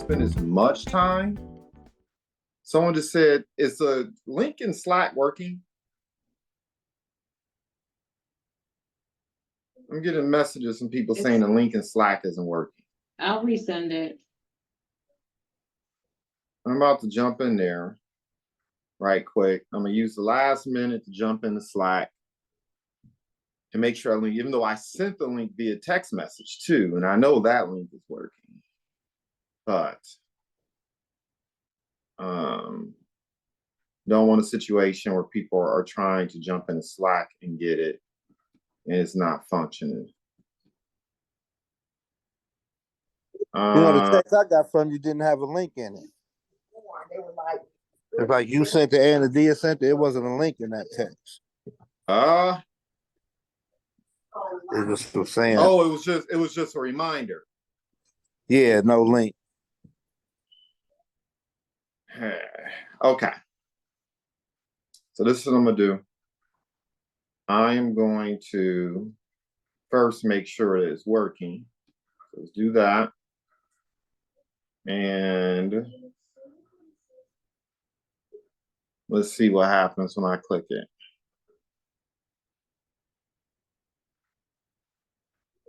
spend as much time. Someone just said, is the link in Slack working? I'm getting messages from people saying the link in Slack isn't working. I'll resend it. I'm about to jump in there right quick. I'm gonna use the last minute to jump into Slack and make sure I link, even though I sent the link via text message too, and I know that link is working, but don't want a situation where people are trying to jump into Slack and get it and it's not functioning. The text I got from you didn't have a link in it. It's like you sent it and Adia sent it. It wasn't a link in that text. It was saying. Oh, it was just a reminder. Yeah, no link. Okay. So this is what I'm gonna do. I am going to first make sure that it's working. So let's do that. And let's see what happens when I click it.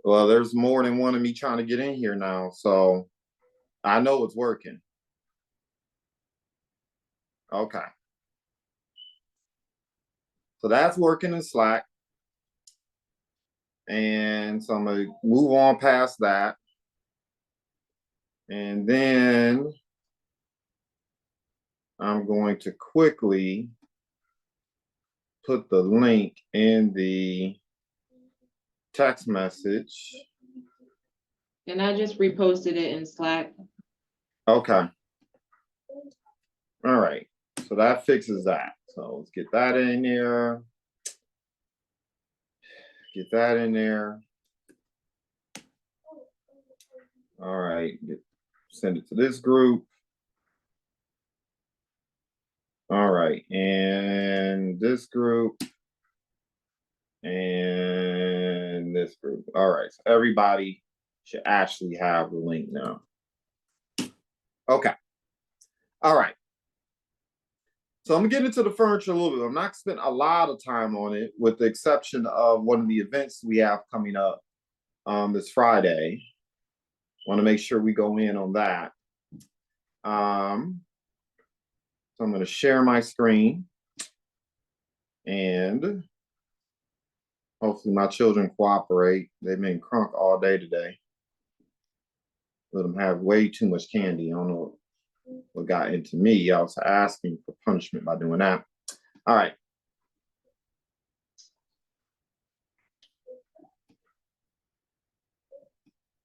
Well, there's more than one of me trying to get in here now, so I know it's working. Okay. So that's working in Slack. And so I'm going to move on past that. And then I'm going to quickly put the link in the text message. And I just reposted it in Slack. Okay. All right. So that fixes that. So let's get that in there. Get that in there. All right. Send it to this group. All right. And this group. And this group. All right. So everybody should actually have the link now. Okay. All right. So I'm gonna get into the furniture a little bit. I'm not gonna spend a lot of time on it, with the exception of one of the events we have coming up this Friday. Want to make sure we go in on that. So I'm gonna share my screen, and hopefully my children cooperate. They've been crunk all day today. Let them have way too much candy. I don't know what got into me. I was asking for punishment by doing that. All right.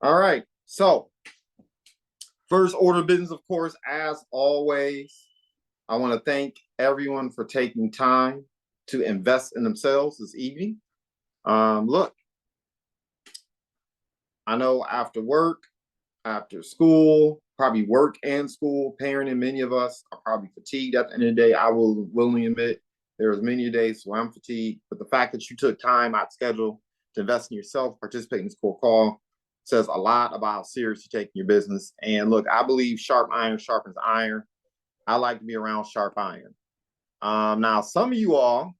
All right. So first order of business, of course, as always, I want to thank everyone for taking time to invest in themselves this evening. Look, I know after work, after school, probably work and school, parenting, many of us are probably fatigued at the end of the day. I will willingly admit there was many days where I'm fatigued, but the fact that you took time out of schedule to invest in yourself, participate in this core call, says a lot about how serious you're taking your business. And look, I believe sharp iron sharpens iron. I like to be around sharp iron. Now, some of you all,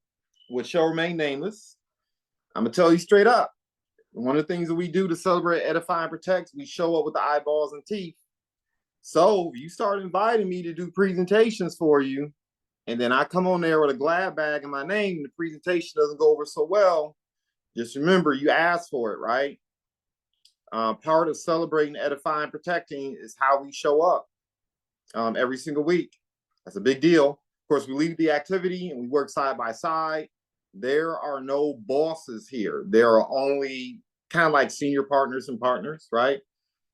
which shall remain nameless, I'm gonna tell you straight up. One of the things that we do to celebrate, edify, and protect, we show up with the eyeballs and teeth. So you start inviting me to do presentations for you, and then I come on there with a glad bag in my name, and the presentation doesn't go over so well. Just remember, you asked for it, right? Part of celebrating, edifying, protecting is how we show up every single week. That's a big deal. Of course, we lead the activity and we work side by side. There are no bosses here. There are only kind of like senior partners and partners, right?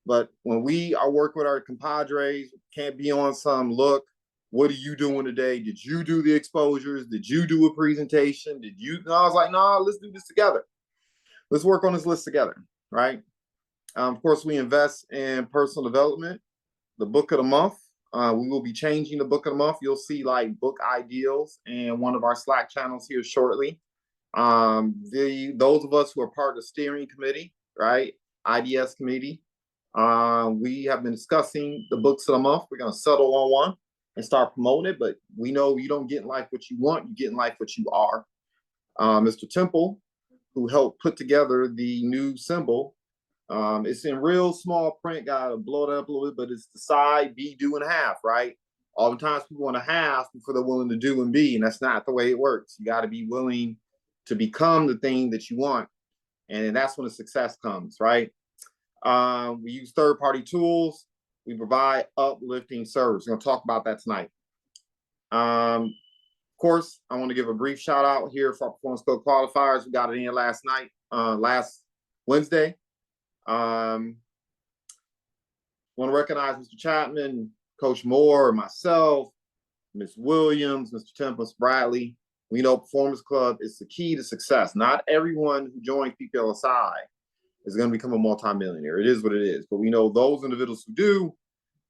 But when we are working with our compadres, can't be on some, look, what are you doing today? Did you do the exposures? Did you do a presentation? Did you? No, I was like, no, let's do this together. Let's work on this list together, right? Of course, we invest in personal development. The book of the month. We will be changing the book of the month. You'll see like book ideals in one of our Slack channels here shortly. Those of us who are part of the steering committee, right? IDS committee, We have been discussing the books of the month. We're going to settle on one and start promoting it, but we know you don't get in life what you want, you get in life what you are. Mr. Temple, who helped put together the new symbol, it's in real small print, gotta blow it up a little bit, but it's the side, be, do, and have, right? Oftentimes people want to have before they're willing to do and be, and that's not the way it works. You got to be willing to become the thing that you want, and that's when the success comes, right? We use third-party tools. We provide uplifting service. We're going to talk about that tonight. Of course, I want to give a brief shout out here for our Performance Code qualifiers. We got it in last Wednesday. Want to recognize Mr. Chapman, Coach Moore, myself, Ms. Williams, Mr. Tempest, Bradley. We know Performance Club is the key to success. Not everyone who joins PPLSI is going to become a multimillionaire. It is what it is. But we know those individuals who do,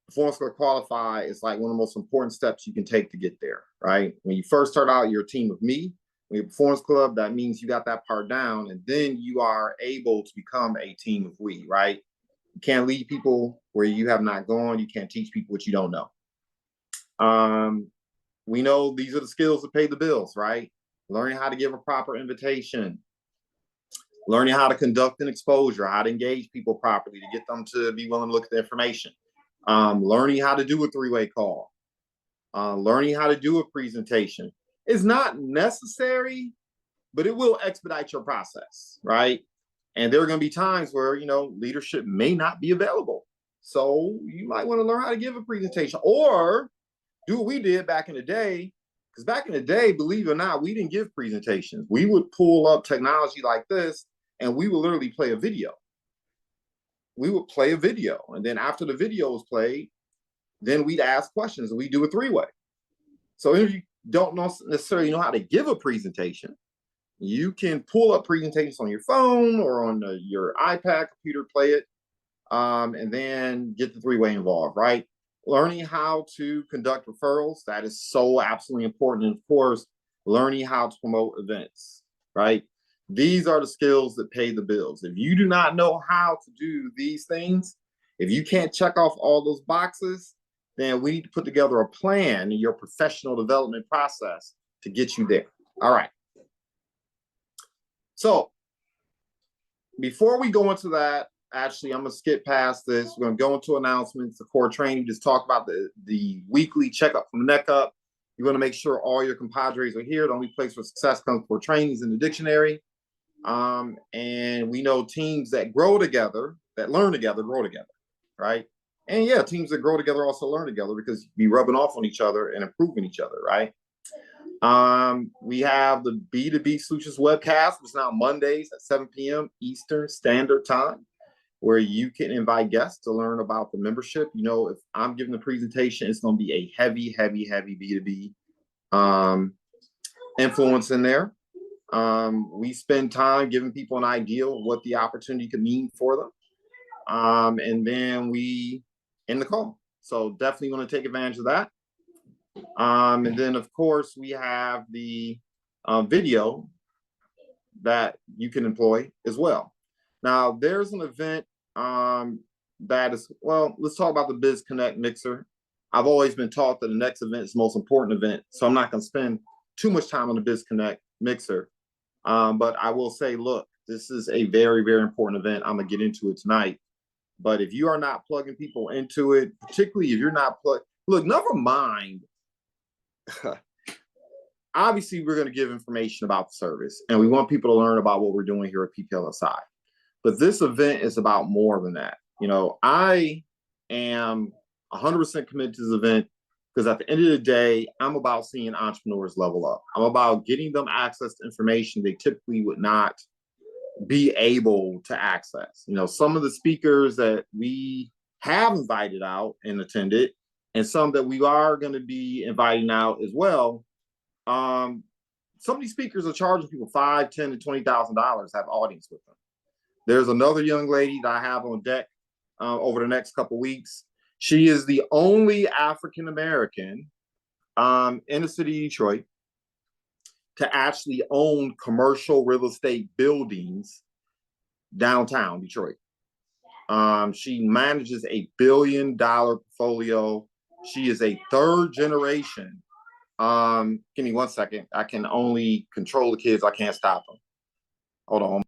Performance Club qualify is like one of the most important steps you can take to get there, right? When you first start out, you're a team of me. When you're Performance Club, that means you got that part down, and then you are able to become a team of we, right? You can't lead people where you have not gone. You can't teach people what you don't know. We know these are the skills that pay the bills, right? Learning how to give a proper invitation, learning how to conduct an exposure, how to engage people properly to get them to be willing to look at the information, learning how to do a three-way call, learning how to do a presentation. It's not necessary, but it will expedite your process, right? And there are going to be times where, you know, leadership may not be available. So you might want to learn how to give a presentation or do what we did back in the day. Because back in the day, believe it or not, we didn't give presentations. We would pull up technology like this and we would literally play a video. We would play a video. And then after the video was played, then we'd ask questions and we do a three-way. So if you don't necessarily know how to give a presentation, you can pull up presentations on your phone or on your iPad, computer, play it, and then get the three-way involved, right? Learning how to conduct referrals, that is so absolutely important. And of course, learning how to promote events, right? These are the skills that pay the bills. If you do not know how to do these things, if you can't check off all those boxes, then we need to put together a plan in your professional development process to get you there. All right. So before we go into that, actually, I'm going to skip past this. We're going to go into announcements, the core training, just talk about the weekly checkup from the neck up. You're going to make sure all your compadres are here. The only place for success comes for training is in the dictionary. And we know teams that grow together, that learn together, grow together, right? And yeah, teams that grow together also learn together because you be rubbing off on each other and improving each other, right? We have the B2B Solutions webcast, which is now Mondays at 7 p.m. Eastern Standard Time, where you can invite guests to learn about the membership. You know, if I'm giving the presentation, it's going to be a heavy B2B influence in there. We spend time giving people an idea of what the opportunity could mean for them. And then we end the call. So definitely want to take advantage of that. And then, of course, we have the video that you can employ as well. Now, there's an event that is, well, let's talk about the Biz Connect Mixer. I've always been taught that the next event is the most important event, so I'm not going to spend too much time on the Biz Connect Mixer. But I will say, look, this is a very, very important event. I'm going to get into it tonight. But if you are not plugging people into it, particularly if you're not look, never mind. Obviously, we're going to give information about the service, and we want people to learn about what we're doing here at PPLSI. But this event is about more than that. You know, I am 100% committed to this event because at the end of the day, I'm about seeing entrepreneurs level up. I'm about getting them access to information they typically would not be able to access. You know, some of the speakers that we have invited out and attended, and some that we are going to be inviting out as well. Some of these speakers are charging people $5,000, $10,000 to $20,000 to have audience with them. There's another young lady that I have on deck over the next couple of weeks. She is the only African American in the city of Detroit to actually own commercial real estate buildings downtown Detroit. She manages a $1 billion portfolio. She is a third generation. Give me 1 second. I can only control the kids. I can't stop them. Hold on.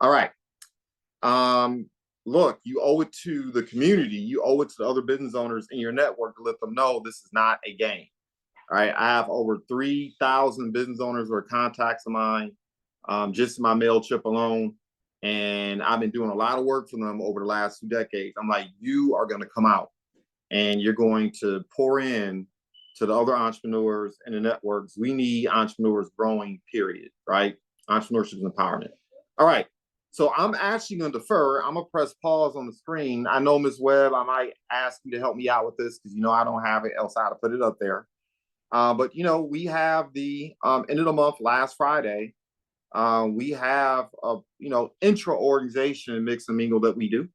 All right. Look, you owe it to the community. You owe it to the other business owners in your network to let them know this is not a game. All right. I have over 3,000 business owners who are contacts of mine, just in my MailChimp alone. And I've been doing a lot of work for them over the last 2 decades. I'm like, you are going to come out and you're going to pour in to the other entrepreneurs and the networks. We need entrepreneurs growing, period, right? Entrepreneurship is empowerment. All right. So I'm actually going to defer. I'm going to press pause on the screen. I know, Ms. Webb, I might ask you to help me out with this because, I don't have it else how to put it up there. But, we have the end of the month, last Friday. We have a, intra-organization mix and mingle that we do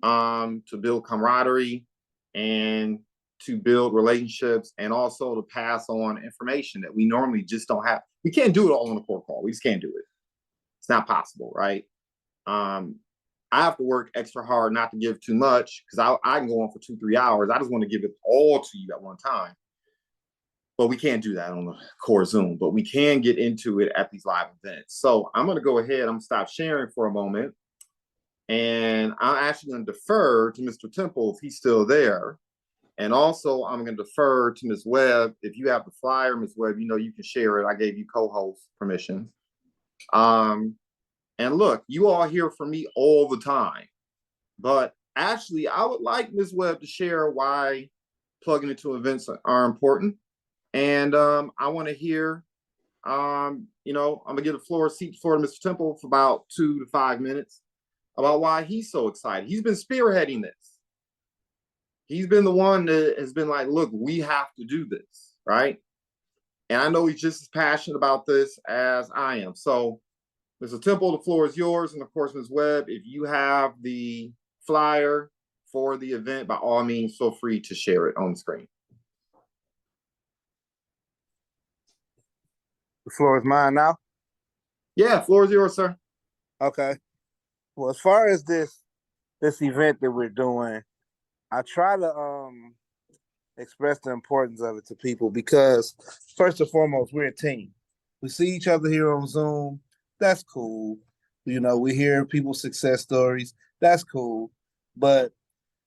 to build camaraderie and to build relationships and also to pass on information that we normally just don't have. We can't do it all on a core call. We just can't do it. It's not possible, right? I have to work extra hard not to give too much because I can go on for 2-3 hours. I just want to give it all to you at one time. But we can't do that on the core Zoom, but we can get into it at these live events. So I'm going to go ahead. I'm going to stop sharing for a moment. And I'm actually going to defer to Mr. Temple if he's still there. And also, I'm going to defer to Ms. Webb. If you have the flyer, Ms. Webb, you can share it. I gave you co-host permissions. And look, you all hear from me all the time. But actually, I would like Ms. Webb to share why plugging into events are important. And I want to hear, I'm going to give the seat to Mr. Temple for about 2 to 5 minutes about why he's so excited. He's been spearheading this. He's been the one that has been like, look, we have to do this, right? And I know he's just as passionate about this as I am. So, Mr. Temple, the floor is yours. And of course, Ms. Webb, if you have the flyer for the event, by all means, feel free to share it on the screen. The floor is mine now? Yeah, floor is yours, sir. Okay. Well, as far as this event that we're doing, I try to express the importance of it to people because first and foremost, we're a team. We see each other here on Zoom. That's cool. We hear people's success stories. That's cool. But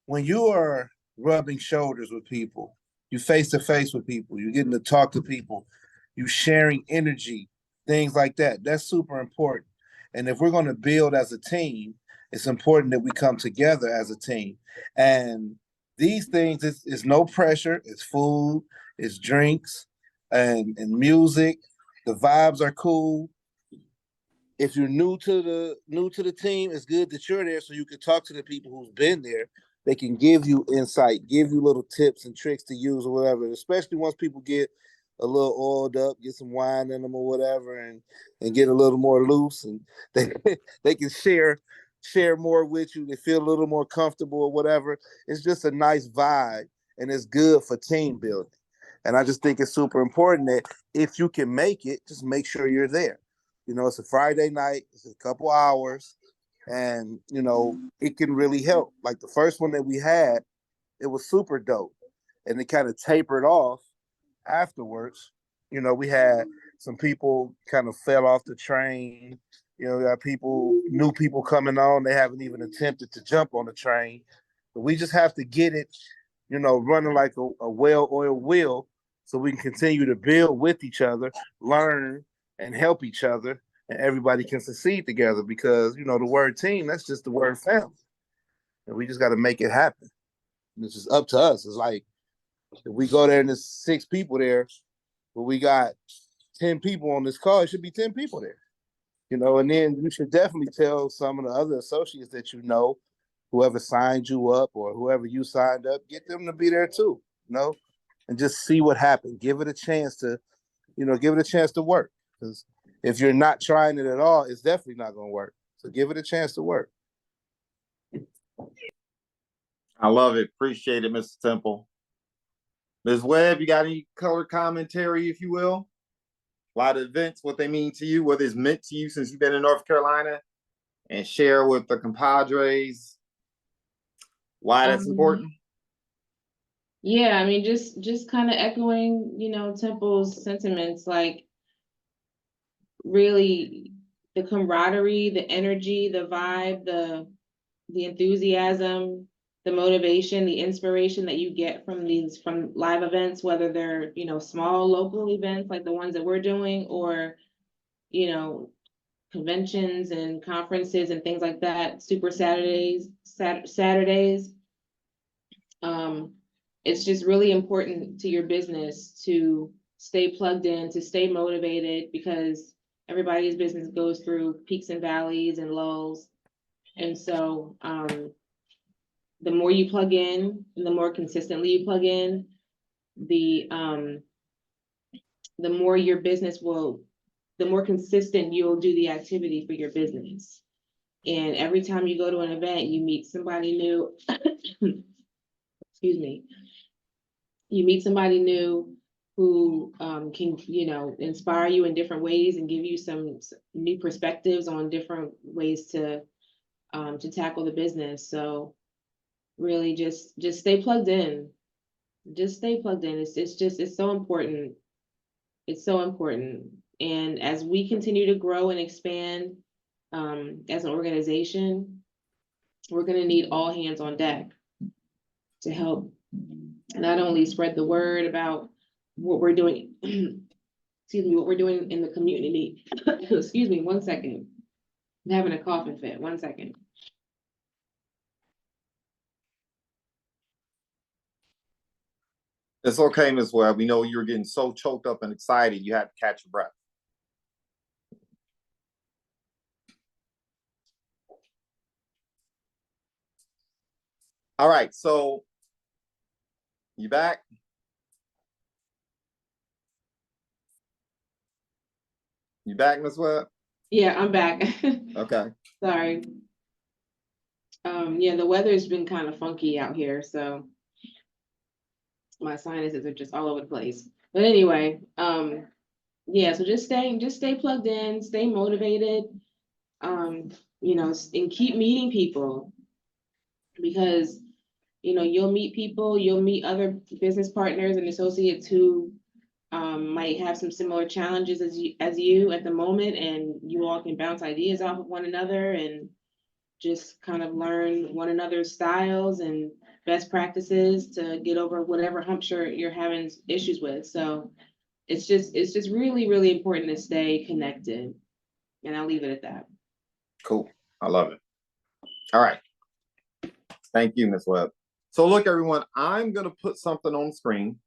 when you are rubbing shoulders with people, you face to face with people, you're getting to talk to people, you sharing energy, things like that. That's super important. And if we're going to build as a team, it's important that we come together as a team. And these things is no pressure. It's food, it's drinks, and music. The vibes are cool. If you're new to the team, it's good that you're there so you can talk to the people who've been there. They can give you insight, give you little tips and tricks to use or whatever, especially once people get a little oiled up, get some wine in them or whatever, and get a little more loose, and they can share more with you. They feel a little more comfortable or whatever. It's just a nice vibe, and it's good for team building. And I just think it's super important that if you can make it, just make sure you're there. It's a Friday night, it's a couple hours, and, it can really help. Like the first one that we had, it was super dope, and it kind of tapered off afterwards. We had some people kind of fell off the train. We got new people coming on. They haven't even attempted to jump on the train. But we just have to get it, running like a well-oiled wheel so we can continue to build with each other, learn, and help each other, and everybody can succeed together because, the word team, that's just the word family. And we just got to make it happen. And it's just up to us. It's like, if we go there and there's 6 people there, but we got 10 people on this call, it should be 10 people there. And then you should definitely tell some of the other associates that whoever signed you up or whoever you signed up, get them to be there too, and just see what happens. Give it a chance to work. Because if you're not trying it at all, it's definitely not going to work. So give it a chance to work. I love it. Appreciate it, Mr. Temple. Ms. Webb, you got any color commentary, if you will? Why the events, what they mean to you, what it's meant to you since you've been in North Carolina, and share with the compadres why that's important? Yeah, I mean, just kind of echoing, you know, Temple's sentiments, like really the camaraderie, the energy, the vibe, the enthusiasm, the motivation, the inspiration that you get from live events, whether they're, you know, small local events like the ones that we're doing, or, you know, conventions and conferences and things like that, Super Saturdays. It's just really important to your business to stay plugged in, to stay motivated, because everybody's business goes through peaks and valleys and lulls. And so, the more you plug in and the more consistently you plug in, the more your business will, the more consistent you'll do the activity for your business. And every time you go to an event, you meet somebody new. Excuse me. You meet somebody new who can, you know, inspire you in different ways and give you some new perspectives on different ways to tackle the business. So really just stay plugged in. Just stay plugged in. It's so important. It's so important. And as we continue to grow and expand as an organization, we're going to need all hands on deck to help not only spread the word about what we're doing, excuse me, what we're doing in the community. Excuse me, 1 second. I'm having a coughing fit. 1 second. It's okay, Ms. Webb. We know you're getting so choked up and excited, you had to catch your breath. All right, so you back? You back, Ms. Webb? Yeah, I'm back. Okay. Sorry. Yeah, the weather's been kind of funky out here, so my sinuses are just all over the place. But anyway, yeah, so just stay plugged in, stay motivated, you know, and keep meeting people, because, you know, you'll meet people, you'll meet other business partners and associates who might have some similar challenges as you at the moment, and you all can bounce ideas off of one another and just kind of learn one another's styles and best practices to get over whatever hump you're having issues with. So it's just really, really important to stay connected. And I'll leave it at that. Cool. I love it. All right. Thank you, Ms. Webb. So look, everyone, I'm going to put something on the screen.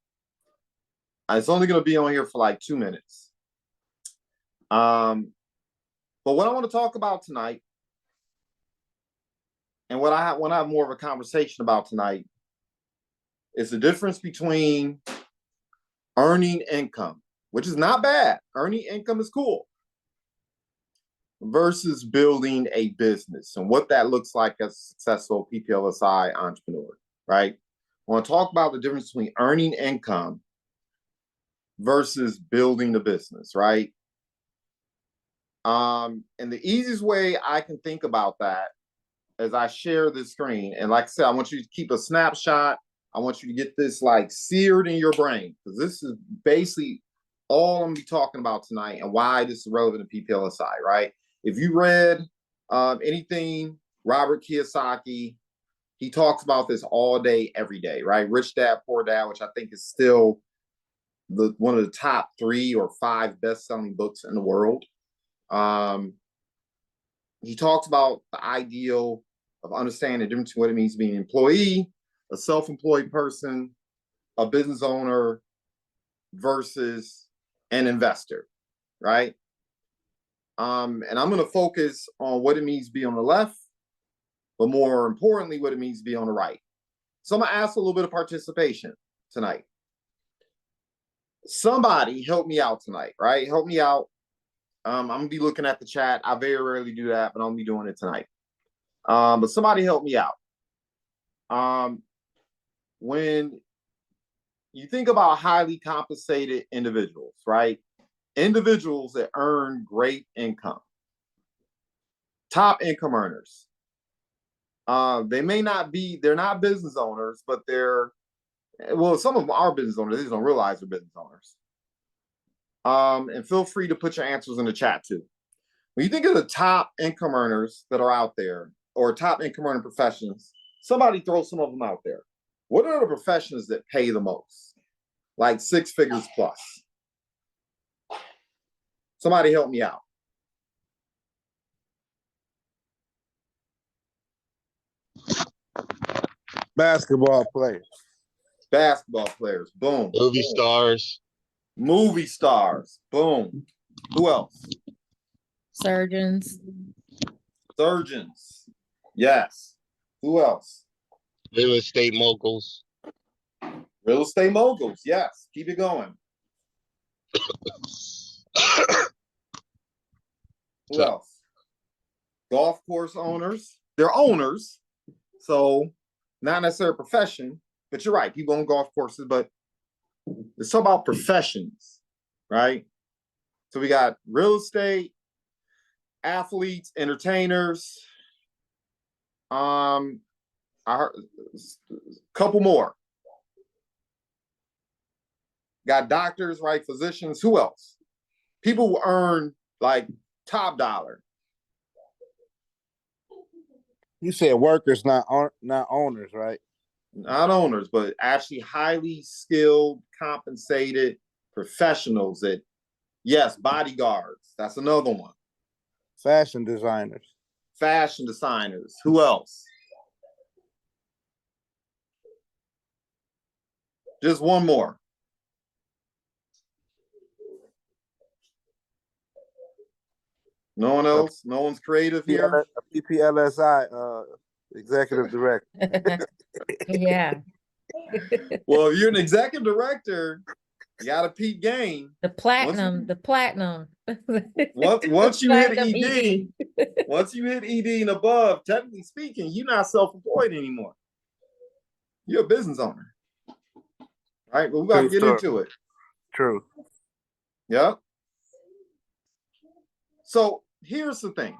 It's only going to be on here for like 2 minutes. But what I want to talk about tonight, and what I want to have more of a conversation about tonight, is the difference between earning income, which is not bad. Earning income is cool, versus building a business and what that looks like as a successful PPLSI entrepreneur, right? I want to talk about the difference between earning income versus building a business, right? And the easiest way I can think about that as I share this screen, and like I said, I want you to keep a snapshot. I want you to get this like seared in your brain, because this is basically all I'm gonna be talking about tonight and why this is relevant to PPLSI, right? If you read anything Robert Kiyosaki, he talks about this all day, every day, right? Rich Dad, Poor Dad, which I think is still one of the top 3 or 5 best-selling books in the world. He talks about the ideal of understanding the difference between what it means to be an employee, a self-employed person, a business owner, versus an investor, right? And I'm going to focus on what it means to be on the left, but more importantly, what it means to be on the right. So I'm going to ask a little bit of participation tonight. Somebody help me out tonight, right? Help me out. I'm going to be looking at the chat. I very rarely do that, but I'm going to be doing it tonight. But somebody help me out. When you think about highly compensated individuals, right? Individuals that earn great income, top income earners. They may not be, they're not business owners, but they're, well, some of them are business owners. They just don't realize they're business owners. And feel free to put your answers in the chat too. When you think of the top income earners that are out there, or top income earning professions, somebody throw some of them out there. What are the professions that pay the most? Like 6 figures plus. Somebody help me out. Basketball players. Basketball players. Boom. Movie stars. Movie stars. Boom. Who else? Surgeons. Surgeons. Yes. Who else? Real estate moguls. Real estate moguls. Yes. Keep it going. Who else? Golf course owners. They're owners. So not necessarily a profession, but you're right. People own golf courses, but it's all about professions, right? So we got real estate, athletes, entertainers. I heard a couple more. Got doctors, right? Physicians. Who else? People who earn like top dollar. You said workers, not owners, right? Not owners, but actually highly skilled, compensated professionals that, yes, bodyguards. That's another one. Fashion designers. Fashion designers. Who else? Just one more. No one else? No one's creative here? PPLSI executive director. Yeah, Well, if you're an executive director, you got to peak game. the platinum. Once you hit Platinum ED, once you hit ED and above, technically speaking, you're not self-employed anymore. You're a business owner. Right? But we got to get into it. True. Yeah. So here's the thing.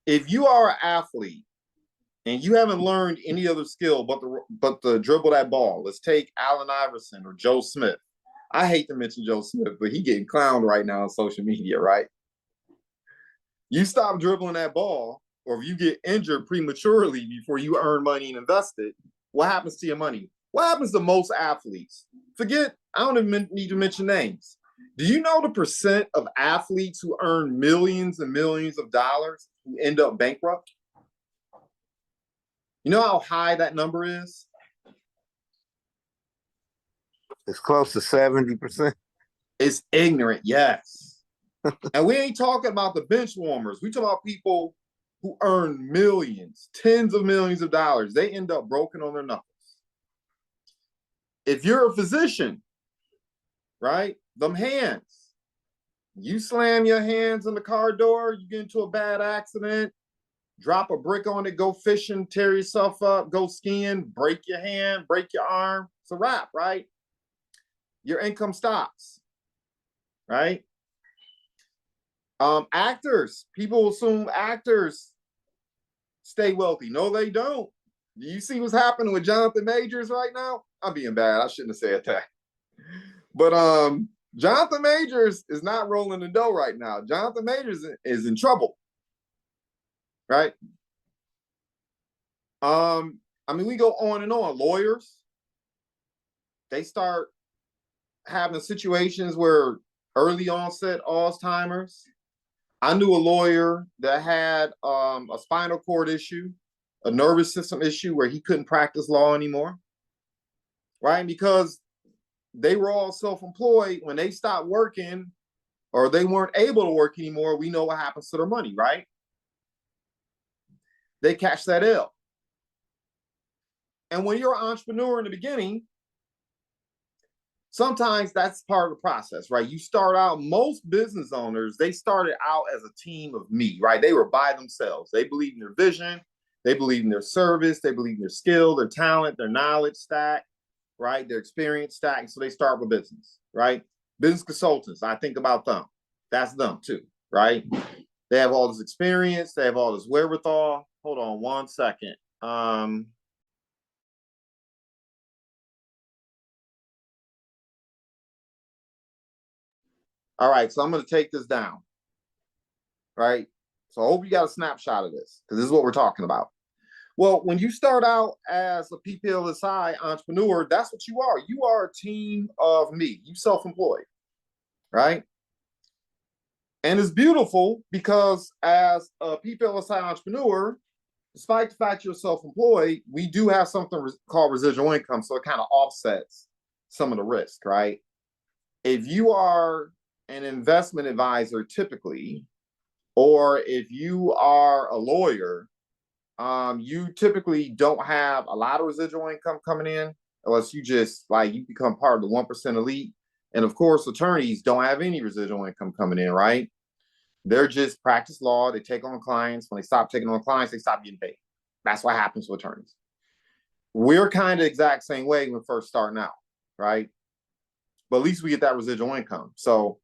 If you are an athlete and you haven't learned any other skill but to dribble that ball, let's take Allen Iverson or Joe Smith. I hate to mention Joe Smith, but he getting clowned right now on social media, right? You stop dribbling that ball, or if you get injured prematurely before you earn money and invest it, what happens to your money? What happens to most athletes? Forget, I don't even need to mention names. Do you know the percent of athletes who earn millions and millions of dollars who end up bankrupt? You know how high that number is? It's close to 70%. It's ignorant, yes. And we ain't talking about the bench warmers. We talk about people who earn millions, tens of millions of dollars. They end up broken on their knuckles. If you're a physician, right? Them hands. You slam your hands in the car door, you get into a bad accident, drop a brick on it, go fishing, tear yourself up, go skiing, break your hand, break your arm. It's a wrap, right? Your income stops, right? Actors, people assume actors stay wealthy. No, they don't. Do you see what's happening with Jonathan Majors right now? I'm being bad. I shouldn't have said that. But Jonathan Majors is not rolling the dough right now. Jonathan Majors is in trouble, right? I mean, we go on and on. Lawyers, they start having situations where early onset Alzheimer's. I knew a lawyer that had a spinal cord issue, a nervous system issue where he couldn't practice law anymore, right? Because they were all self-employed. When they stopped working or they weren't able to work anymore, we know what happens to their money, right? They catch that L. And when you're an entrepreneur in the beginning, sometimes that's part of the process, right? You start out, most business owners, they started out as a team of me, right? They were by themselves. They believe in their vision. They believe in their service. They believe in their skill, their talent, their knowledge stack. right? Their experience stack, so they start with business, right? Business consultants, I think about them. That's them too, right? They have all this experience, they have all this wherewithal. Hold on one second. All right, so I'm going to take this down, right? So I hope you got a snapshot of this because this is what we're talking about. Well, when you start out as a PPLSI entrepreneur, that's what you are. You are a team of me. You self-employed, right? And it's beautiful because as a PPLSI entrepreneur, despite the fact you're self-employed, we do have something called residual income, so it kind of offsets some of the risk, right? If you are an investment advisor typically, or if you are a lawyer, you typically don't have a lot of residual income coming in unless you just like you become part of the 1% elite. And of course, attorneys don't have any residual income coming in, right? They're just practice law. They take on clients. When they stop taking on clients, they stop getting paid. That's what happens to attorneys. We're kind of exact same way when we're first starting out, right? But at least we get that residual income. So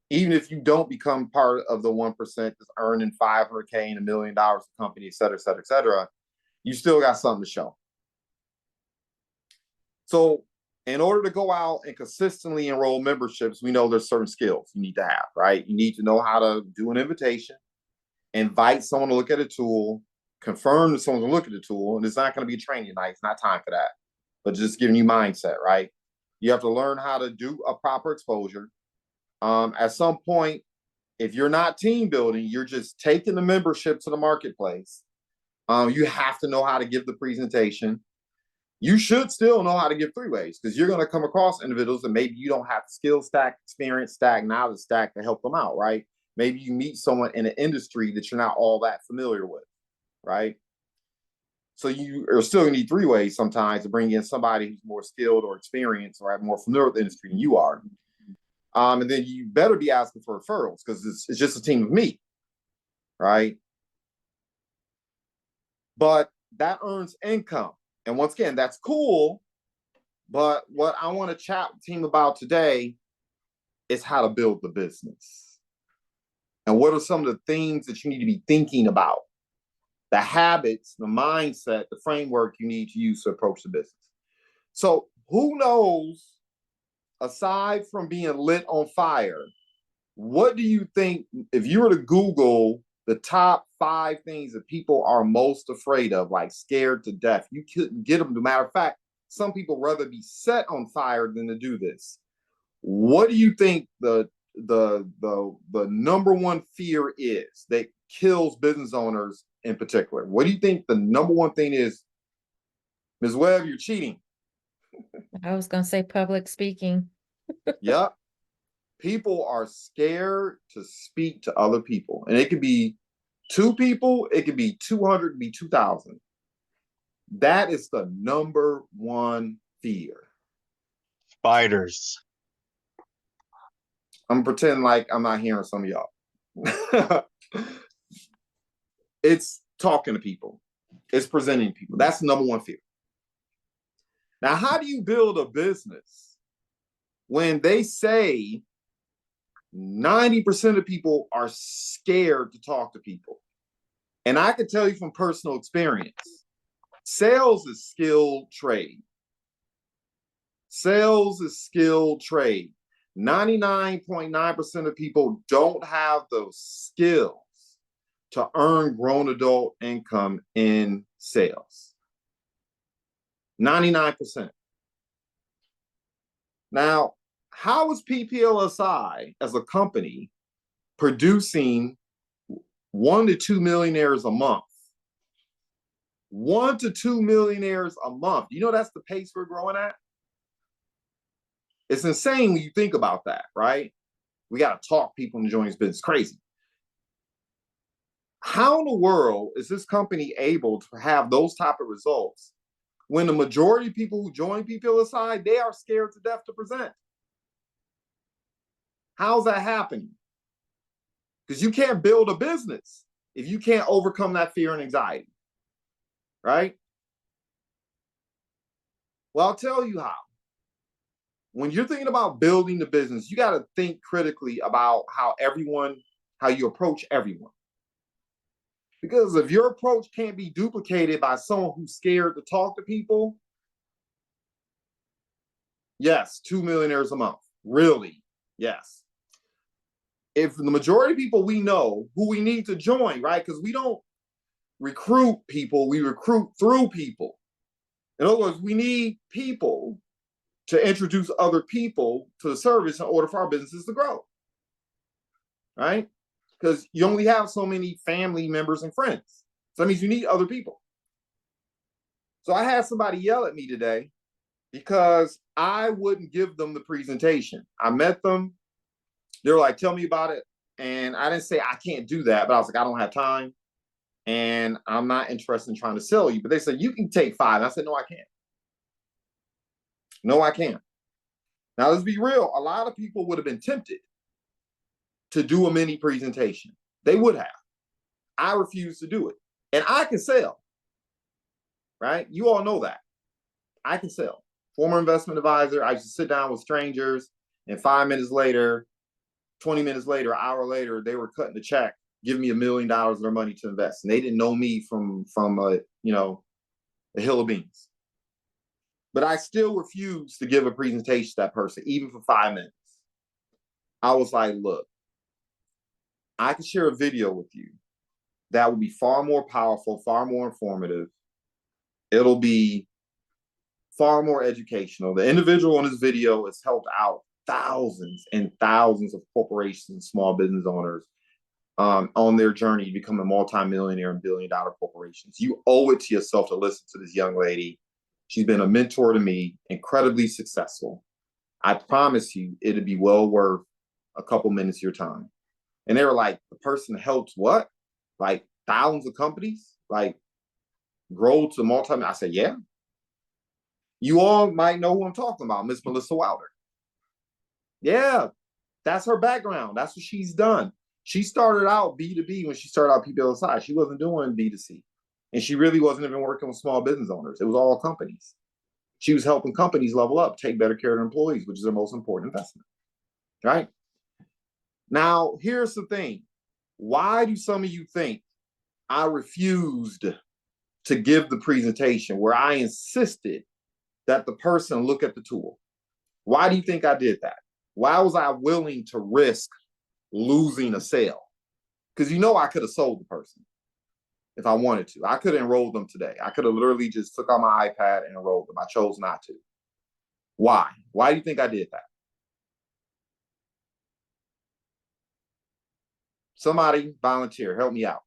even if you don't become part of the 1% that's earning $500K and $1 million a company, et cetera, et cetera, et cetera, you still got something to show. So in order to go out and consistently enroll memberships, we know there's certain skills you need to have, right? You need to know how to do an invitation, invite someone to look at a tool, confirm that someone's gonna look at the tool, and it's not gonna be a training night, it's not time for that, but just giving you mindset, right? You have to learn how to do a proper exposure. At some point, if you're not team building, you're just taking the membership to the marketplace. You have to know how to give the presentation. You should still know how to give three ways because you're going to come across individuals that maybe you don't have skill stack, experience stack, knowledge stack to help them out, right? Maybe you meet someone in an industry that you're not all that familiar with, right? So you are still going to need three ways sometimes to bring in somebody who's more skilled or experienced or more familiar with the industry than you are. And then you better be asking for referrals because it's just a team of me, right? But that earns income. And once again, that's cool. But what I want to chat with the team about today is how to build the business. And what are some of the things that you need to be thinking about? The habits, the mindset, the framework you need to use to approach the business. So who knows, aside from being lit on fire, what do you think, if you were to Google the top 5 things that people are most afraid of, like scared to death, you couldn't get them. As a matter of fact, some people rather be set on fire than to do this. What do you think the number one fear is that kills business owners in particular? What do you think the number one thing is? Ms. Webb, you're cheating. I was gonna say public speaking. Yep. People are scared to speak to other people. And it could be 2 people, it could be 200, it could be 2,000. That is the number one fear. Spiders. I'm pretending like I'm not hearing some of y'all. It's talking to people. It's presenting people. That's the number one fear. Now, how do you build a business when they say 90% of people are scared to talk to people? And I can tell you from personal experience, sales is skilled trade. Sales is skilled trade. 99.9% of people don't have those skills to earn grown adult income in sales. 99%. Now, how is PPLSI as a company producing 1 to 2 millionaires a month? 1 to 2 millionaires a month. You know that's the pace we're growing at? It's insane when you think about that, right? We got to talk people into joining this business. Crazy. How in the world is this company able to have those type of results when the majority of people who join PPLSI, they are scared to death to present? How's that happening? Because you can't build a business if you can't overcome that fear and anxiety, right? Well, I'll tell you how. when you're thinking about building the business, you got to think critically about how you approach everyone. Because if your approach can't be duplicated by someone who's scared to talk to people, yes, 2 millionaires a month. Really? Yes. If the majority of people we know who we need to join, right? Because we don't recruit people, we recruit through people. In other words, we need people to introduce other people to the service in order for our businesses to grow, right? Because you only have so many family members and friends. So that means you need other people. So I had somebody yell at me today because I wouldn't give them the presentation. I met them. They were like, tell me about it. And I didn't say I can't do that, but I was like, I don't have time. And I'm not interested in trying to sell you. But they said, you can take 5. And I said, no, I can't. No, I can't. Now, let's be real. A lot of people would have been tempted to do a mini presentation. They would have. I refuse to do it. And I can sell, right? You all know that. I can sell. Former investment advisor, I used to sit down with strangers, and 5 minutes later, 20 minutes later, an hour later, they were cutting the check, giving me $1 million of their money to invest. And they didn't know me from a hill of beans. But I still refused to give a presentation to that person, even for 5 minutes. I was like, look, I can share a video with you that will be far more powerful, far more informative. It'll be far more educational. The individual in this video has helped out thousands and thousands of corporations and small business owners on their journey to become a multi-millionaire and billion-dollar corporations. You owe it to yourself to listen to this young lady. She's been a mentor to me, incredibly successful. I promise you, it'll be well worth a couple minutes of your time. And they were like, the person helps what? Like thousands of companies? Like grow to multi. I said, yeah. You all might know who I'm talking about, Miss Melissa Wilder. Yeah, that's her background. That's what she's done. She started out B2B when she started out PPLSI. She wasn't doing B2C. And she really wasn't even working with small business owners. It was all companies. She was helping companies level up, take better care of their employees, which is their most important investment, right? Now, here's the thing. Why do some of you think I refused to give the presentation where I insisted that the person look at the tool? Why do you think I did that? Why was I willing to risk losing a sale? Because I could have sold the person if I wanted to. I could have enrolled them today. I could have literally just took out my iPad and enrolled them. I chose not to. Why? Why do you think I did that? Somebody volunteer, help me out.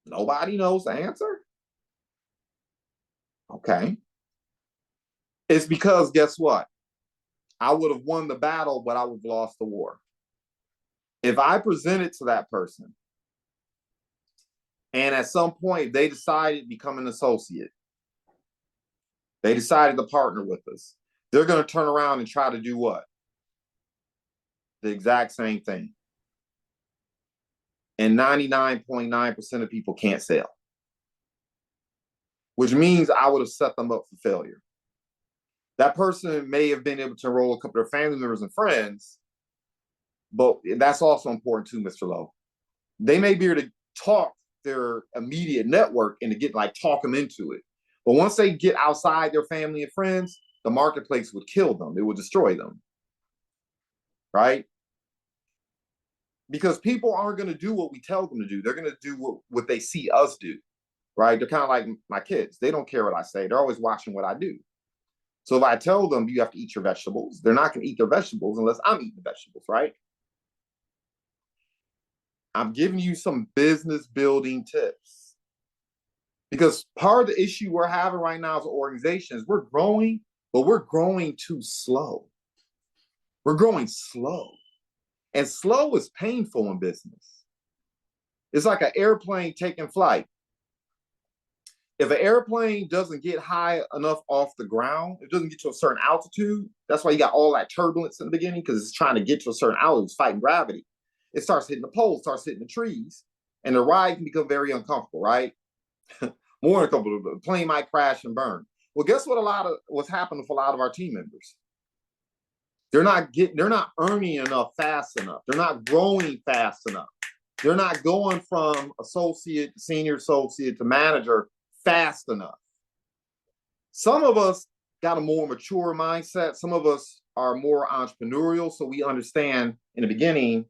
Nobody knows the answer? Okay. It's because guess what? I would have won the battle, but I would have lost the war. If I presented to that person and at some point they decided to become an associate, they decided to partner with us, they're going to turn around and try to do what? The exact same thing. And 99.9% of people can't sell, which means I would have set them up for failure. That person may have been able to enroll a couple of family members and friends, but that's also important too, Mr. Lowe. They may be able to talk their immediate network and to get talk them into it. But once they get outside their family and friends, the marketplace would kill them. It would destroy them, right? Because people aren't going to do what we tell them to do. They're going to do what they see us do, right? They're kind of like my kids. They don't care what I say. They're always watching what I do. So if I tell them you have to eat your vegetables, they're not going to eat their vegetables unless I'm eating the vegetables, right? I'm giving you some business building tips. Because part of the issue we're having right now as an organization is we're growing, but we're growing too slow. We're growing slow. And slow is painful in business. It's like an airplane taking flight. If an airplane doesn't get high enough off the ground, it doesn't get to a certain altitude. That's why you got all that turbulence in the beginning, because it's trying to get to a certain altitude, it's fighting gravity. It starts hitting the poles, starts hitting the trees, and the ride can become very uncomfortable, right? More than a couple of, the plane might crash and burn. Well, guess what? What's happening for a lot of our team members? They're not earning enough fast enough. They're not growing fast enough. They're not going from associate, senior associate to manager fast enough. Some of us got a more mature mindset. Some of us are more entrepreneurial. So we understand in the beginning,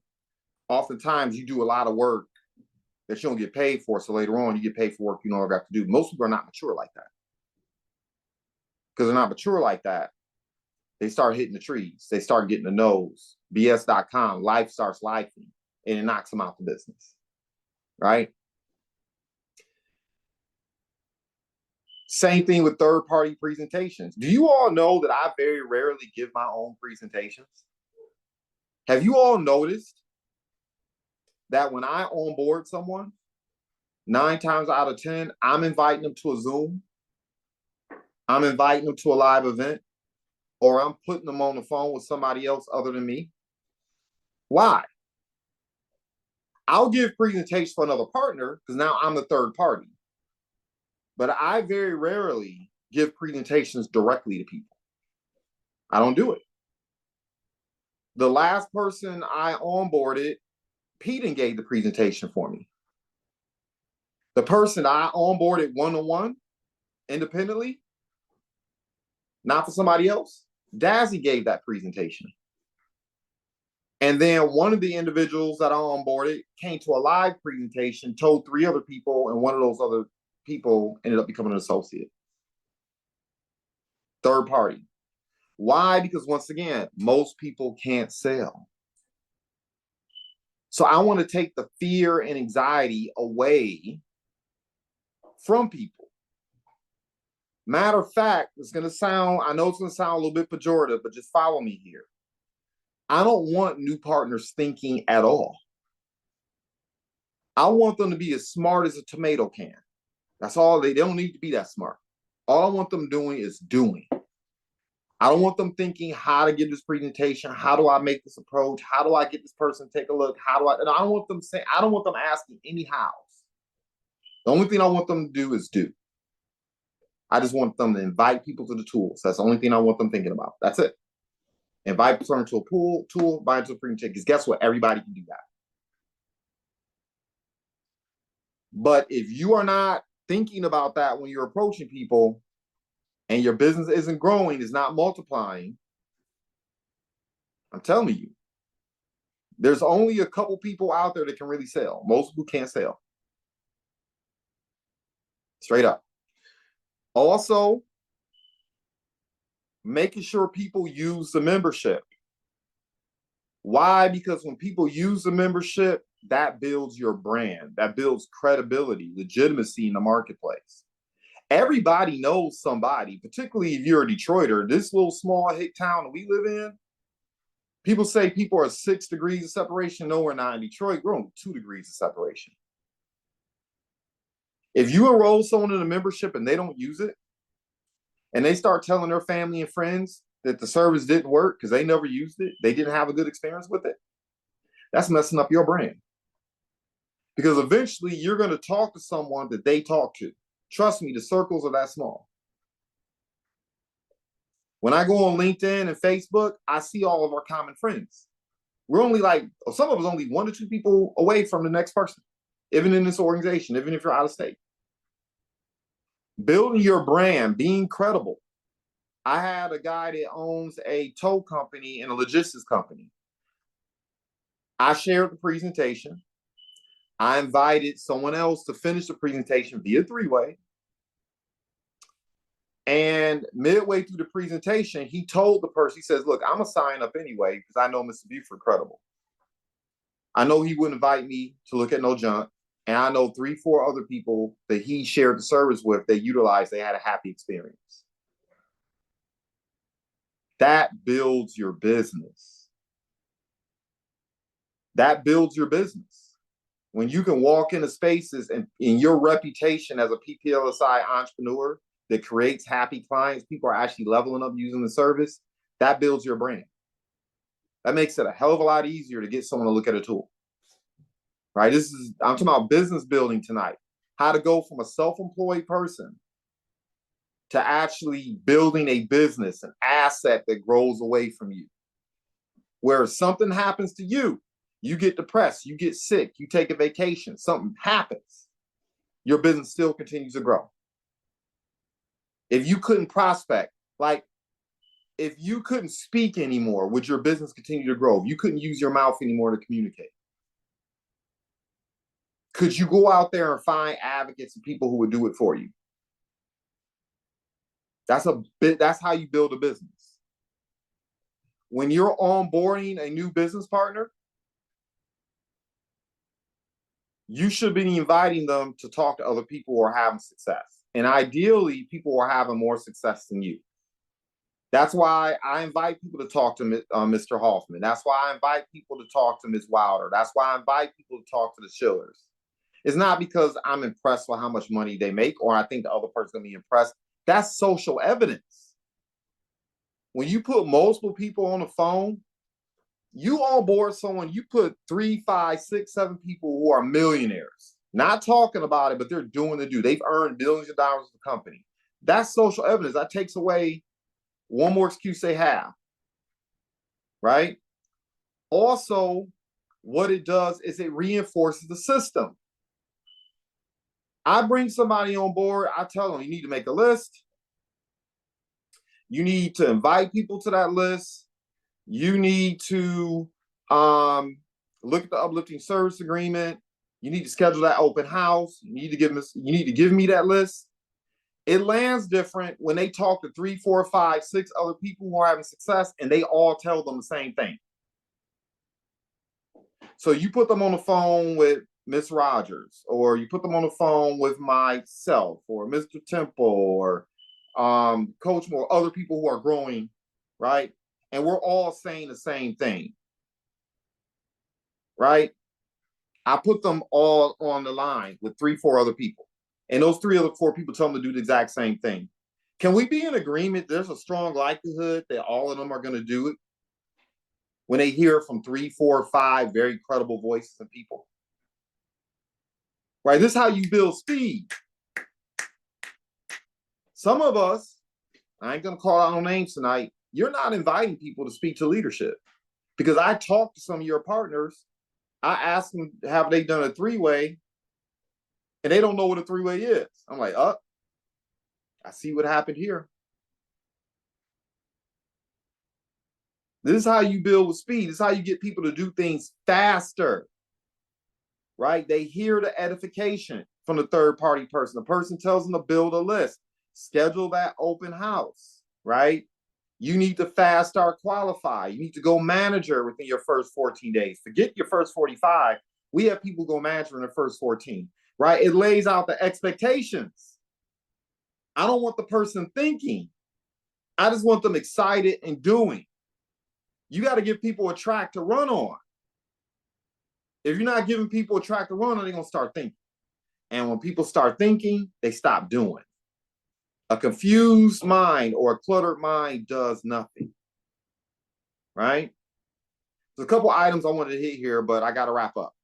oftentimes you do a lot of work that you don't get paid for. So later on, you get paid for work you no longer have to do. Most people are not mature like that. Because they're not mature like that, they start hitting the trees. They start getting the nose. BS.com, life starts lifing, and it knocks them out the business. Right? Same thing with third-party presentations. Do you all know that I very rarely give my own presentations? Have you all noticed that when I onboard someone, 9 times out of 10, I'm inviting them to a Zoom, I'm inviting them to a live event, or I'm putting them on the phone with somebody else other than me? Why? I'll give presentations for another partner because now I'm the third party. But I very rarely give presentations directly to people. I don't do it. The last person I onboarded, Pete gave the presentation for me. The person I onboarded one-on-one, independently, not for somebody else, Dazzy gave that presentation. And then one of the individuals that I onboarded came to a live presentation, told 3 other people, and one of those other people ended up becoming an associate. Third party. Why? Because once again, most people can't sell. So I want to take the fear and anxiety away from people. Matter of fact, I know it's going to sound a little bit pejorative, but just follow me here. I don't want new partners thinking at all. I want them to be as smart as a tomato can. That's all. They don't need to be that smart. All I want them doing is doing. I don't want them thinking how to give this presentation. How do I make this approach? How do I get this person to take a look? And I don't want them saying, I don't want them asking any hows. The only thing I want them to do is do. I just want them to invite people to the tools. That's the only thing I want them thinking about. That's it. Invite someone to a tool, invite to a presentation. Because guess what? Everybody can do that. But if you are not thinking about that when you're approaching people and your business isn't growing, is not multiplying, I'm telling you, there's only a couple people out there that can really sell. Most people can't sell. Straight up. Also, making sure people use the membership. Why? Because when people use the membership, that builds your brand. That builds credibility, legitimacy in the marketplace. Everybody knows somebody, particularly if you're a Detroiter. This little small hick town that we live in, people say people are 6 degrees of separation. No, we're not in Detroit. We're only 2 degrees of separation. If you enroll someone in a membership and they don't use it, and they start telling their family and friends that the service didn't work because they never used it, they didn't have a good experience with it, that's messing up your brand. Because eventually you're going to talk to someone that they talk to. Trust me, the circles are that small. When I go on LinkedIn and Facebook, I see all of our common friends. We're only some of us only 1 to 2 people away from the next person, even in this organization, even if you're out of state. Building your brand, being credible. I had a guy that owns a tow company and a logistics company. I shared the presentation. I invited someone else to finish the presentation via 3-way. And midway through the presentation, he told the person, he says, look, I'm going to sign up anyway because I know Mr. Buford credible. I know he wouldn't invite me to look at no junk. And I know 3-4 other people that he shared the service with that utilized, they had a happy experience. That builds your business. That builds your business. When you can walk into spaces and in your reputation as a PPLSI entrepreneur that creates happy clients, people are actually leveling up using the service, that builds your brand. That makes it a hell of a lot easier to get someone to look at a tool. Right? I'm talking about business building tonight. how to go from a self-employed person to actually building a business, an asset that grows away from you. Where something happens to you, you get depressed, you get sick, you take a vacation, something happens, your business still continues to grow. If you couldn't prospect, like if you couldn't speak anymore, would your business continue to grow? If you couldn't use your mouth anymore to communicate, could you go out there and find advocates and people who would do it for you? That's how you build a business. When you're onboarding a new business partner, you should be inviting them to talk to other people who are having success. And ideally, people are having more success than you. That's why I invite people to talk to Mr. Hoffman. That's why I invite people to talk to Ms. Wilder. That's why I invite people to talk to the Schillers. It's not because I'm impressed with how much money they make or I think the other person's gonna be impressed. That's social evidence. When you put multiple people on the phone, you onboard someone, you put 3, 5, 6, 7 people who are millionaires, not talking about it, but they're doing the do. They've earned billions of dollars with the company. That's social evidence. That takes away one more excuse they have, right? Also, what it does is it reinforces the system. I bring somebody on board, I tell them, you need to make a list. You need to invite people to that list. You need to look at the uplifting service agreement. You need to schedule that open house. You need to give me that list. It lands different when they talk to 3, 4, 5, 6 other people who are having success and they all tell them the same thing. So you put them on the phone with Miss Rogers, or you put them on the phone with myself or Mr. Temple or Coach Moore, other people who are growing, right? And we're all saying the same thing, right? I put them all on the line with 3, 4 other people. And those 3 other 4 people tell them to do the exact same thing. Can we be in agreement? There's a strong likelihood that all of them are going to do it when they hear from 3, 4, 5 very credible voices and people. Right? This is how you build speed. Some of us, I ain't going to call out no names tonight, you're not inviting people to speak to leadership. Because I talked to some of your partners, I asked them, have they done a 3-way? And they don't know what a 3-way is. I'm like, I see what happened here. This is how you build with speed. This is how you get people to do things faster, right? They hear the edification from the third party person. The person tells them to build a list, schedule that open house, right? You need to fast start qualify. You need to go manager within your first 14 days. Forget your first 45. We have people go manager in the first 14, right? It lays out the expectations. I don't want the person thinking. I just want them excited and doing. You got to give people a track to run on. If you're not giving people a track to run on, they're going to start thinking. And when people start thinking, they stop doing. A confused mind or a cluttered mind does nothing, right? There's a couple items I wanted to hit here, but I got to wrap up.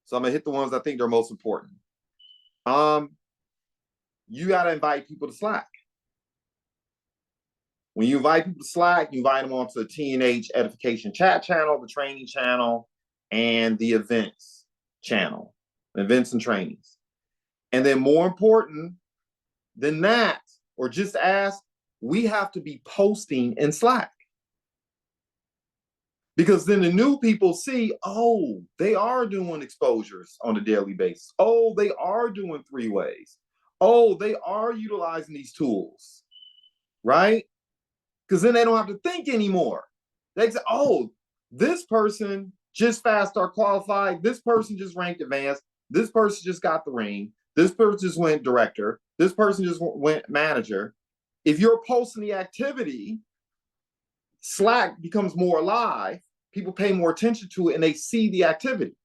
So I'm going to hit the ones I think are most important. You got to invite people to Slack. When you invite people to Slack, you invite them onto the T&H Edification chat channel, the training channel, and the events channel, events and trainings. And then more important than that, or just ask, we have to be posting in Slack. Because then the new people see, oh, they are doing exposures on a daily basis. Oh, they are doing 3-ways. Oh, they are utilizing these tools, right? Because then they don't have to think anymore. They say, oh, this person just fast start qualified. This person just ranked advanced. This person just got the ring. This person just went director. This person just went manager. If you're posting the activity, Slack becomes more alive. People pay more attention to it and they see the activity.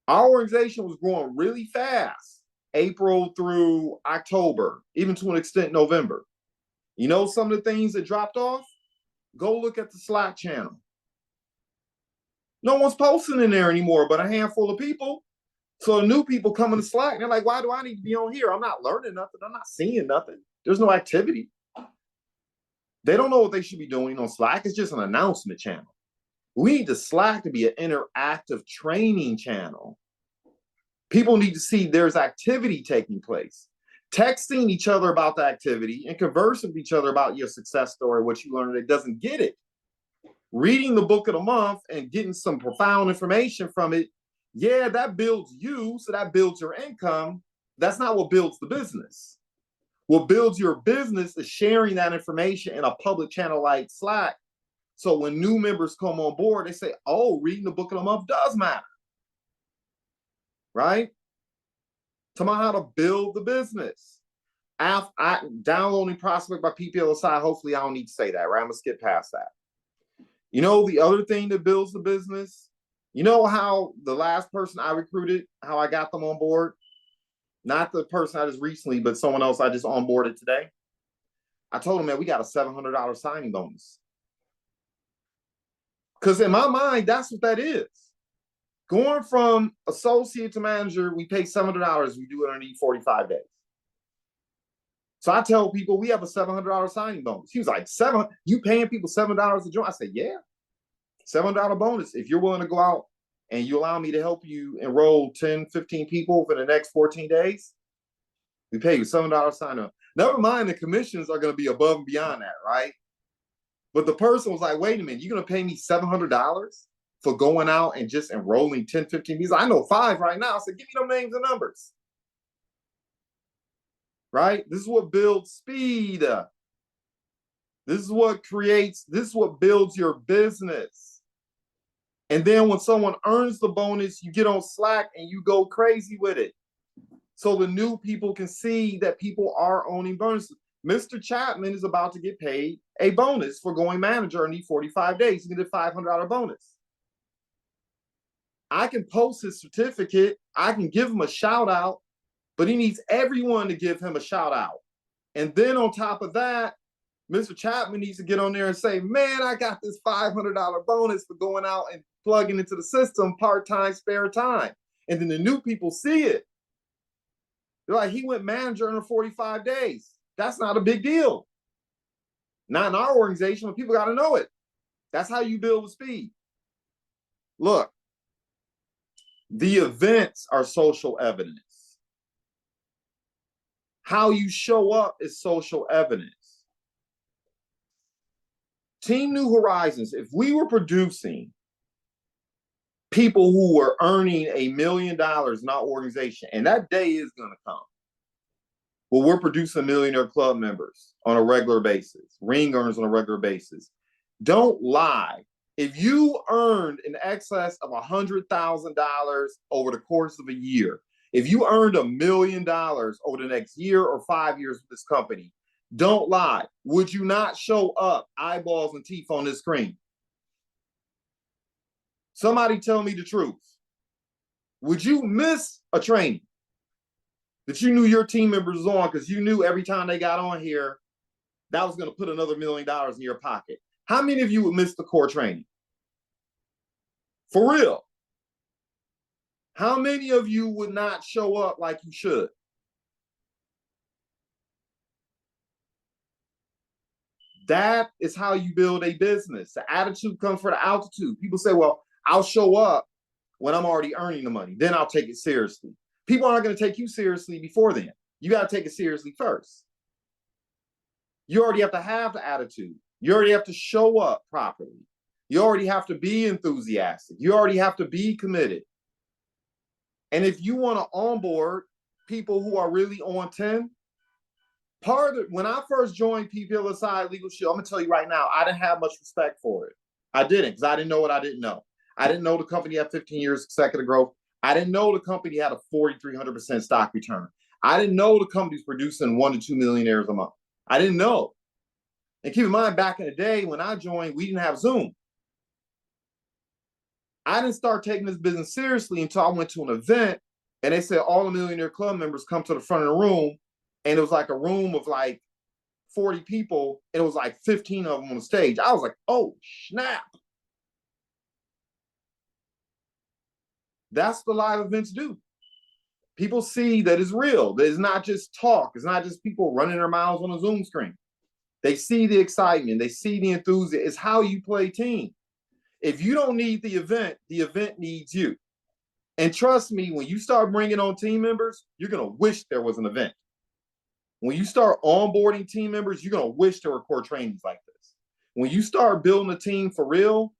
Our organization was growing really fast, April through October, even to an extent November. You know some of the things that dropped off? Go look at the Slack channel. No one's posting in there anymore, but a handful of people. So the new people come into Slack, and they're like, why do I need to be on here? I'm not learning nothing. I'm not seeing nothing. There's no activity. They don't know what they should be doing on Slack. It's just an announcement channel. We need the Slack to be an interactive training channel. People need to see there's activity taking place. Texting each other about the activity and conversing with each other about your success story, what you learned that doesn't get it. Reading the book of the month and getting some profound information from it, yeah, that builds you, so that builds your income. That's not what builds the business. What builds your business is sharing that information in a public channel like Slack. So when new members come on board, they say, oh, reading the book of the month does matter. Right? Talking about how to build the business. Downloading Prospect by PPLSI, hopefully I don't need to say that, right? I'm going to skip past that. You know, the other thing that builds the business, you know how the last person I recruited, how I got them on board? Not the person I just recently, but someone else I just onboarded today. I told him, man, we got a $700 signing bonus. Because in my mind, that's what that is. Going from associate to manager, we pay $700. We do it in 45 days. So I tell people we have a $700 signing bonus. He was like, you paying people $7 to join? I said, yeah, $7 bonus. If you're willing to go out and you allow me to help you enroll 10, 15 people for the next 14 days, we pay you $7 sign up. Never mind, the commissions are going to be above and beyond that, right? But the person was like, wait a minute, you're going to pay me $700 for going out and just enrolling 10, 15 people? I know 5 right now. I said, give me them names and numbers. Right? This is what builds speed. This is what builds your business. And then when someone earns the bonus, you get on Slack and you go crazy with it. So the new people can see that people are owning bonuses. Mr. Chapman is about to get paid a bonus for going manager in 45 days. He get a $500 bonus. I can post his certificate. I can give him a shout out. But he needs everyone to give him a shout out. And then on top of that, Mr. Chapman needs to get on there and say, man, I got this $500 bonus for going out and plugging into the system part-time, spare time. And then the new people see it. They're like, he went manager in 45 days. That's not a big deal. Not in our organization, but people got to know it. That's how you build with speed. Look, the events are social evidence. How you show up is social evidence. Team New Horizons, if we were producing people who were earning $1 million in our organization, and that day is going to come, well, we're producing Millionaire Club members on a regular basis, ring earners on a regular basis. Don't lie. If you earned in excess of $100,000 over the course of a year, if you earned $1 million over the next year or 5 years with this company, don't lie. Would you not show up eyeballs and teeth on this screen? Somebody tell me the truth. Would you miss a training that you knew your team members was on because you knew every time they got on here, that was going to put another $1 million in your pocket? How many of you would miss the core training? For real. How many of you would not show up like you should? That is how you build a business. The attitude comes for the altitude. People say, well, I'll show up when I'm already earning the money. Then I'll take it seriously. People aren't going to take you seriously before then. You got to take it seriously first. You already have to have the attitude. You already have to show up properly. You already have to be enthusiastic. You already have to be committed. And if you want to onboard people who are really on 10, when I first joined PPLSI Legal Shield, I'm going to tell you right now, I didn't have much respect for it. I didn't, because I didn't know what I didn't know. I didn't know the company had 15 years consecutive growth. I didn't know the company had a 4,300% stock return. I didn't know the company's producing 1 to 2 millionaires a month. I didn't know. And keep in mind, back in the day when I joined, we didn't have Zoom. I didn't start taking this business seriously until I went to an event and they said all the Millionaire Club members come to the front of the room, and it was like a room of like 40 people, and it was like 15 of them on the stage. I was like, oh, snap. That's what live events do. People see that it's real. That it's not just talk. It's not just people running their mouths on a Zoom screen. They see the excitement. They see the enthusiasm. It's how you play team. If you don't need the event needs you. And trust me, when you start bringing on team members, you're going to wish there was an event. When you start onboarding team members, you're going to wish there were core trainings like this. When you start building a team for real,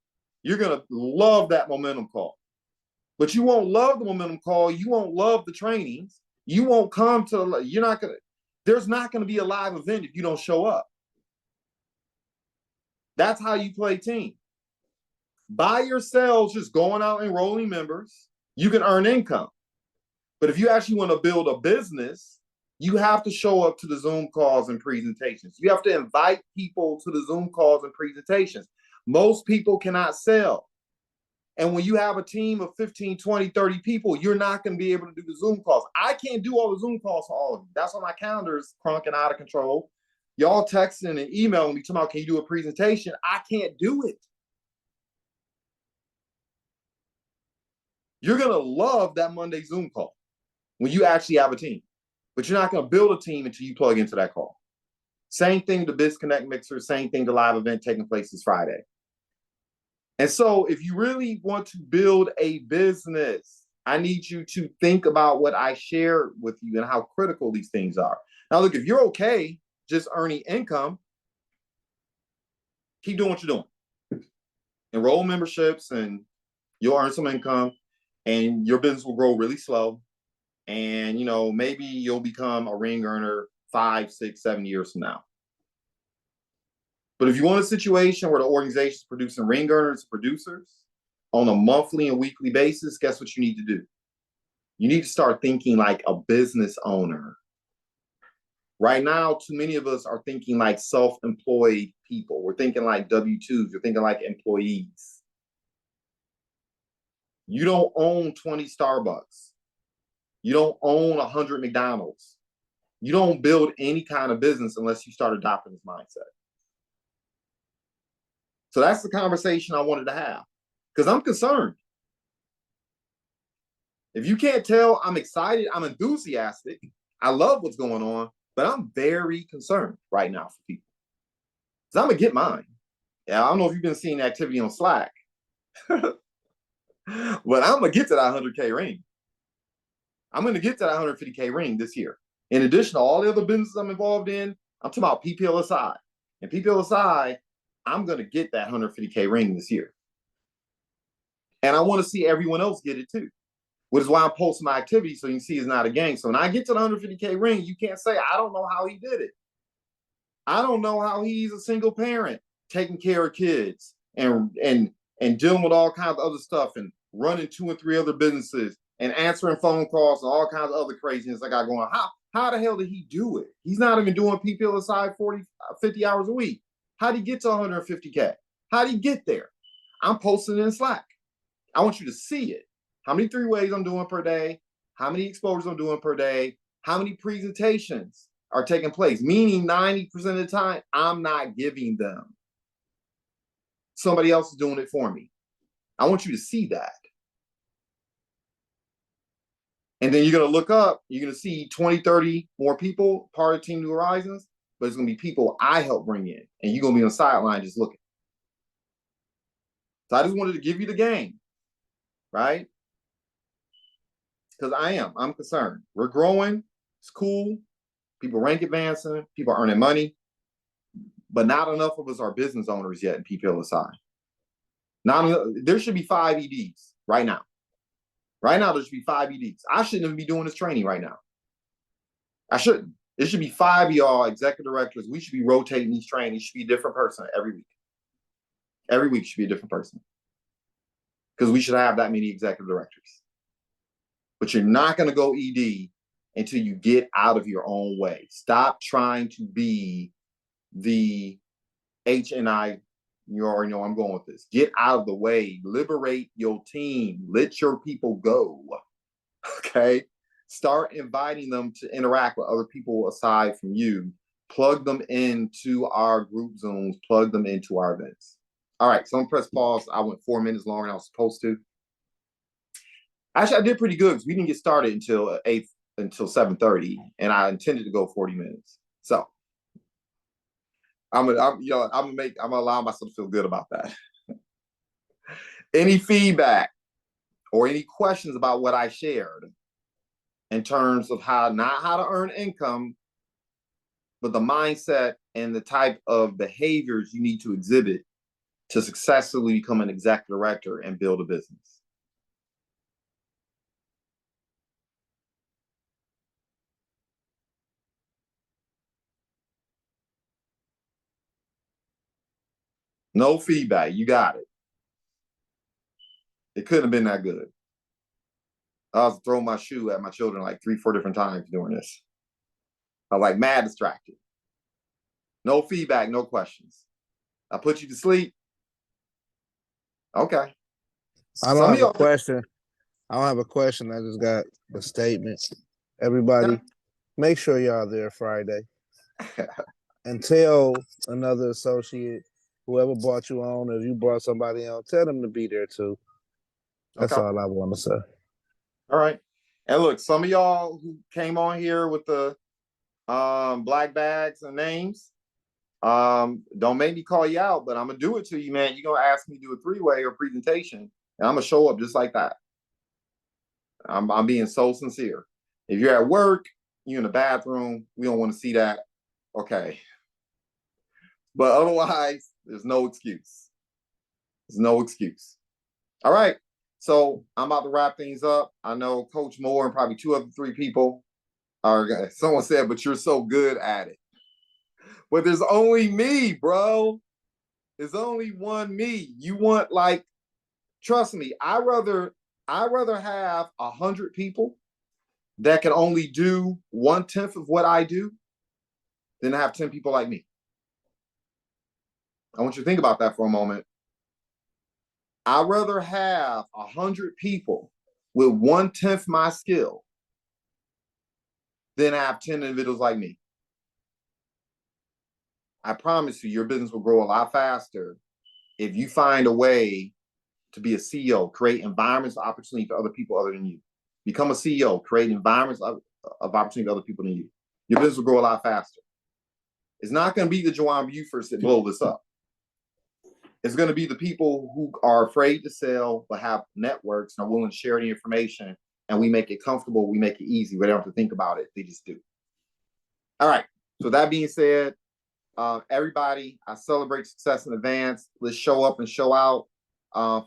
you're going to love that momentum call. But you won't love the momentum call. You won't love the trainings. You won't come to, you're not going to, there's not going to be a live event if you don't show up. That's how you play team. By yourselves, just going out and enrolling members, you can earn income. But if you actually want to build a business, you have to show up to the Zoom calls and presentations. You have to invite people to the Zoom calls and presentations. Most people cannot sell. And when you have a team of 15, 20, 30 people, you're not going to be able to do the Zoom calls. I can't do all the Zoom calls for all of you. That's why my calendar is crunk and out of control. Y'all texting and emailing me talking about, can you do a presentation? I can't do it. You're going to love that Monday Zoom call when you actually have a team, but you're not going to build a team until you plug into that call. Same thing to BizConnect Mixer, same thing to live event taking place this Friday. And so if you really want to build a business, I need you to think about what I shared with you and how critical these things are. Now, look, if you're okay just earning income, keep doing what you're doing. Enroll memberships and you'll earn some income and your business will grow really slow. And, you know, maybe you'll become a ring earner 5, 6, 7 years from now. But if you want a situation where the organization is producing ring earners and producers on a monthly and weekly basis, guess what you need to do? You need to start thinking like a business owner. Right now, too many of us are thinking like self-employed people. We're thinking like W-2s. We're thinking like employees. You don't own 20 Starbucks. You don't own 100 McDonald's. You don't build any kind of business unless you start adopting this mindset. So that's the conversation I wanted to have because I'm concerned. If you can't tell, I'm excited. I'm enthusiastic. I love what's going on, but I'm very concerned right now for people. Because I'm going to get mine. Yeah, I don't know if you've been seeing activity on Slack, but I'm going to get to that 100K ring. I'm going to get to that 150K ring this year. In addition to all the other businesses I'm involved in, I'm talking about PPLSI. And PPLSI, I'm going to get that 150K ring this year. And I want to see everyone else get it too, which is why I'm posting my activity so you can see it's not a game. So when I get to the 150K ring, you can't say, I don't know how he did it. I don't know how he's a single parent taking care of kids and dealing with all kinds of other stuff and running 2 and 3 other businesses and answering phone calls and all kinds of other craziness I got going on. How the hell did he do it? He's not even doing PPLSI 40, 50 hours a week. How did he get to 150K? How did he get there? I'm posting it in Slack. I want you to see it. How many 3-ways I'm doing per day? How many exposures I'm doing per day? How many presentations are taking place? Meaning 90% of the time, I'm not giving them. Somebody else is doing it for me. I want you to see that. And then you're going to look up, you're going to see 20, 30 more people part of Team New Horizons, but it's going to be people I help bring in, and you're going to be on the sideline just looking. So I just wanted to give you the game, right? Because I'm concerned. We're growing, it's cool, people rank advancing, people are earning money, but not enough of us are business owners yet in PPLSI. There should be 5 EDs right now. Right now, there should be 5 EDs. I shouldn't even be doing this training right now. I shouldn't. There should be 5 of y'all executive directors. We should be rotating these trainings. It should be a different person every week. Every week should be a different person. Because we should have that many executive directors. But you're not going to go ED until you get out of your own way. Stop trying to be the HNI. You already know I'm going with this. Get out of the way. Liberate your team. Let your people go. Okay? Start inviting them to interact with other people aside from you. Plug them into our group Zooms. Plug them into our events. All right, so I'm going to press pause. I went 4 minutes longer than I was supposed to. Actually, I did pretty good because we didn't get started until 7:30, and I intended to go 40 minutes. So I'm gonna allow myself to feel good about that. Any feedback or any questions about what I shared in terms of not how to earn income, but the mindset and the type of behaviors you need to exhibit to successfully become an executive director and build a business? No feedback. You got it. It couldn't have been that good. I was throwing my shoe at my children like 3-4 different times during this. I was like mad distracted. No feedback, no questions. I put you to sleep. Okay. I don't have a question. I don't have a question. I just got a statement. Everybody, make sure y'all there Friday. And tell another associate, whoever brought you on, if you brought somebody on, tell them to be there too. That's all I want to say. All right. And look, some of y'all who came on here with the black bags and names, don't make me call you out, but I'm gonna do it to you, man. You're gonna ask me to do a 3-way or presentation, and I'm gonna show up just like that. I'm being so sincere. If you're at work, you're in the bathroom, we don't want to see that. Okay. But otherwise, there's no excuse. There's no excuse. All right. So I'm about to wrap things up. I know Coach Moore and probably 2 of the 3 people are, someone said, but you're so good at it. But there's only me, bro. There's only one me. You want, like, trust me, I'd rather have 100 people that can only do 1/10 of what I do than to have 10 people like me. I want you to think about that for a moment. I'd rather have 100 people with 1/10 my skill than have 10 individuals like me. I promise you, your business will grow a lot faster if you find a way to be a CEO, create environments of opportunity for other people other than you. Become a CEO, create environments of opportunity for other people than you. Your business will grow a lot faster. It's not going to be the Juwan Bufords that blow this up. It's going to be the people who are afraid to sell but have networks and are willing to share the information, and we make it comfortable, we make it easy. We don't have to think about it. They just do. All right. So that being said, everybody, I celebrate success in advance. Let's show up and show out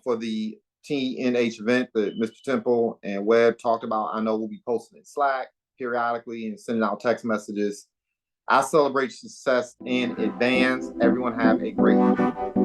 for the TNH event that Mr. Temple and Webb talked about. I know we'll be posting in Slack periodically and sending out text messages. I celebrate success in advance. Everyone have a great week.